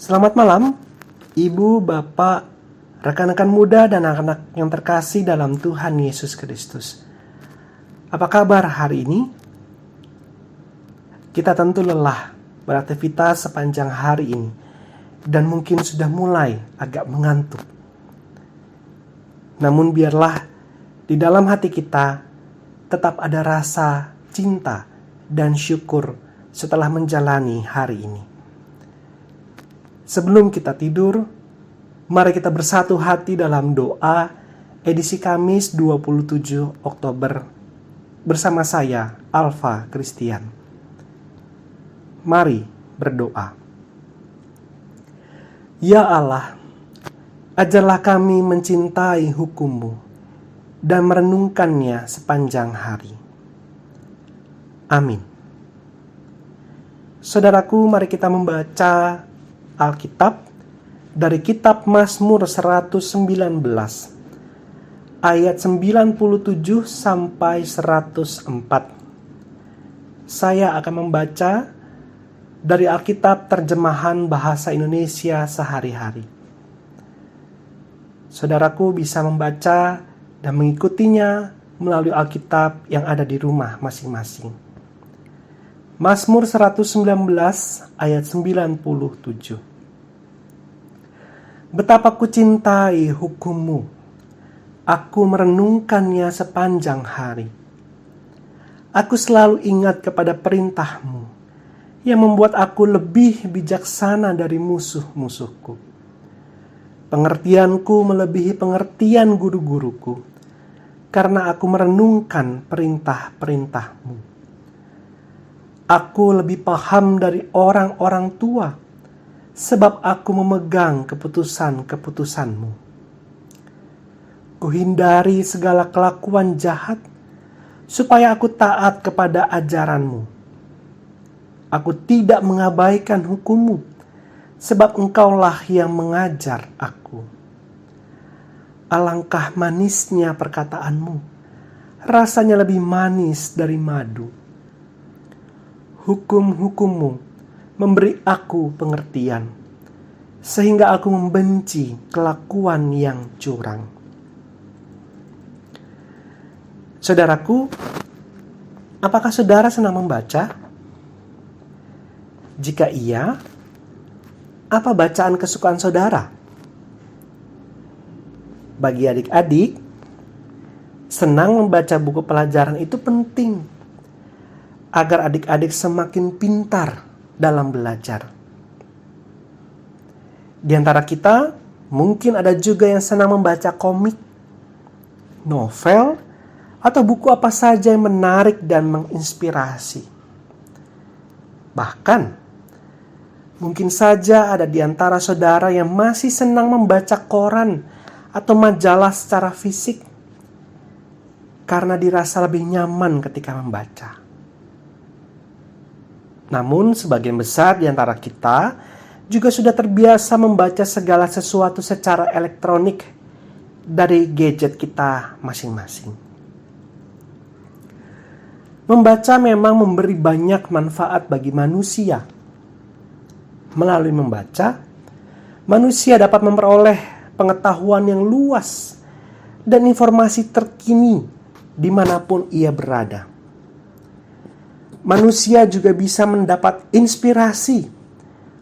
Selamat malam, Ibu, Bapak, rekan-rekan muda dan anak-anak yang terkasih dalam Tuhan Yesus Kristus. Apa kabar hari ini? Kita tentu lelah beraktivitas sepanjang hari ini dan mungkin sudah mulai agak mengantuk. Namun biarlah di dalam hati kita tetap ada rasa cinta dan syukur setelah menjalani hari ini. Sebelum kita tidur, mari kita bersatu hati dalam doa edisi Kamis 27 Oktober bersama saya, Alfa Christian. Mari berdoa. Ya Allah, ajarlah kami mencintai hukum-Mu dan merenungkannya sepanjang hari. Amin. Saudaraku, mari kita membaca Alkitab dari kitab Mazmur 119 ayat 97 sampai 104. Saya akan membaca dari Alkitab terjemahan bahasa Indonesia sehari-hari. Saudaraku bisa membaca dan mengikutinya melalui Alkitab yang ada di rumah masing-masing. Mazmur 119 ayat 97. Betapa ku cintai hukum-Mu, aku merenungkannya sepanjang hari. Aku selalu ingat kepada perintah-Mu yang membuat aku lebih bijaksana dari musuh-musuhku. Pengertianku melebihi pengertian guru-guruku, karena aku merenungkan perintah-perintah-Mu. Aku lebih paham dari orang-orang tua, sebab aku memegang keputusan-keputusan-Mu. Kuhindari segala kelakuan jahat, supaya aku taat kepada ajaran-Mu. Aku tidak mengabaikan hukum-Mu, sebab Engkaulah yang mengajar aku. Alangkah manisnya perkataan-Mu, rasanya lebih manis dari madu. Hukum-hukum-Mu memberi aku pengertian, sehingga aku membenci kelakuan yang curang. Saudaraku, apakah saudara senang membaca? Jika iya, apa bacaan kesukaan saudara? Bagi adik-adik, senang membaca buku pelajaran itu penting agar adik-adik semakin pintar dalam belajar. Di antara kita, mungkin ada juga yang senang membaca komik, novel, atau buku apa saja yang menarik dan menginspirasi. Bahkan, mungkin saja ada di antara saudara yang masih senang membaca koran atau majalah secara fisik, karena dirasa lebih nyaman ketika membaca. Namun sebagian besar di antara kita juga sudah terbiasa membaca segala sesuatu secara elektronik dari gadget kita masing-masing. Membaca memang memberi banyak manfaat bagi manusia. Melalui membaca, manusia dapat memperoleh pengetahuan yang luas dan informasi terkini dimanapun ia berada. Manusia juga bisa mendapat inspirasi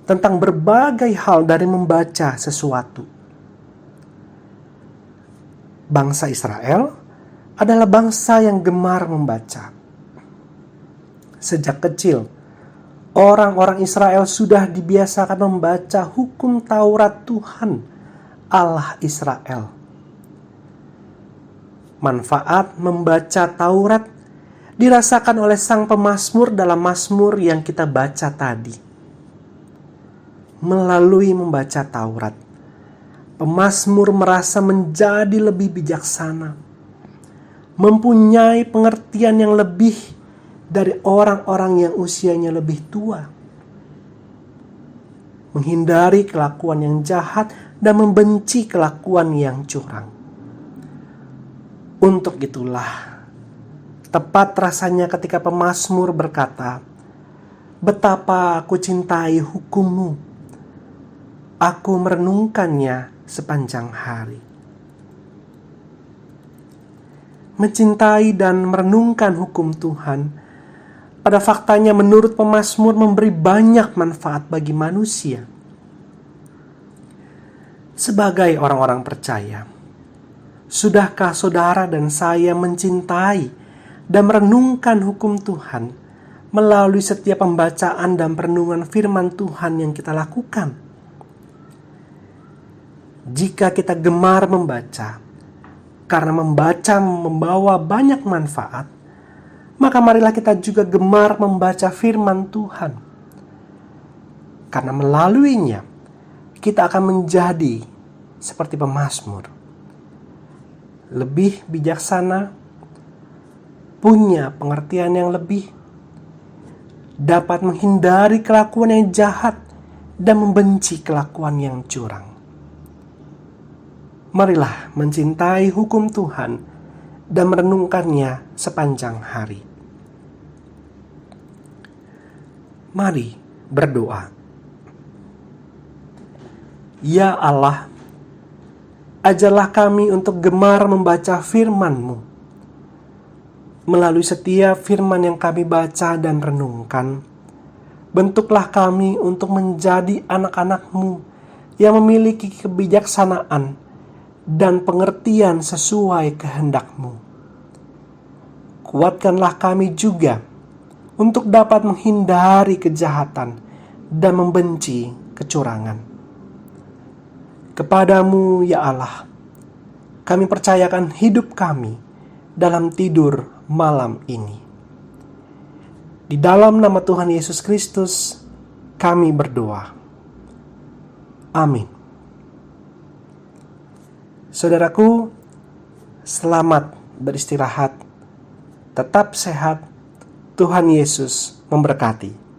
tentang berbagai hal dari membaca sesuatu. Bangsa Israel adalah bangsa yang gemar membaca. Sejak kecil, orang-orang Israel sudah dibiasakan membaca hukum Taurat Tuhan, Allah Israel. Manfaat membaca Taurat dirasakan oleh sang pemazmur dalam Mazmur yang kita baca tadi. Melalui membaca Taurat, pemazmur merasa menjadi lebih bijaksana, mempunyai pengertian yang lebih dari orang-orang yang usianya lebih tua, menghindari kelakuan yang jahat dan membenci kelakuan yang curang. Untuk itulah, tepat rasanya ketika pemazmur berkata, "Betapa aku cintai hukum-Mu, aku merenungkannya sepanjang hari. Mencintai dan merenungkan hukum Tuhan, pada faktanya menurut pemazmur memberi banyak manfaat bagi manusia. Sebagai orang-orang percaya, sudahkah saudara dan saya mencintai dan merenungkan hukum Tuhan melalui setiap pembacaan dan perenungan firman Tuhan yang kita lakukan? Jika kita gemar membaca, karena membaca membawa banyak manfaat, maka marilah kita juga gemar membaca firman Tuhan. Karena melaluinya, kita akan menjadi seperti pemazmur. Lebih bijaksana, punya pengertian yang lebih, dapat menghindari kelakuan yang jahat dan membenci kelakuan yang curang. Marilah mencintai hukum Tuhan dan merenungkannya sepanjang hari. Mari berdoa. Ya Allah, ajarlah kami untuk gemar membaca firman-Mu. Melalui setiap firman yang kami baca dan renungkan, bentuklah kami untuk menjadi anak-anak-Mu yang memiliki kebijaksanaan dan pengertian sesuai kehendak-Mu. Kuatkanlah kami juga untuk dapat menghindari kejahatan dan membenci kecurangan. Kepadamu, ya Allah, kami percayakan hidup kami dalam tidur malam ini. Di dalam nama Tuhan Yesus Kristus, kami berdoa. Amin. Saudaraku, selamat beristirahat, tetap sehat, Tuhan Yesus memberkati.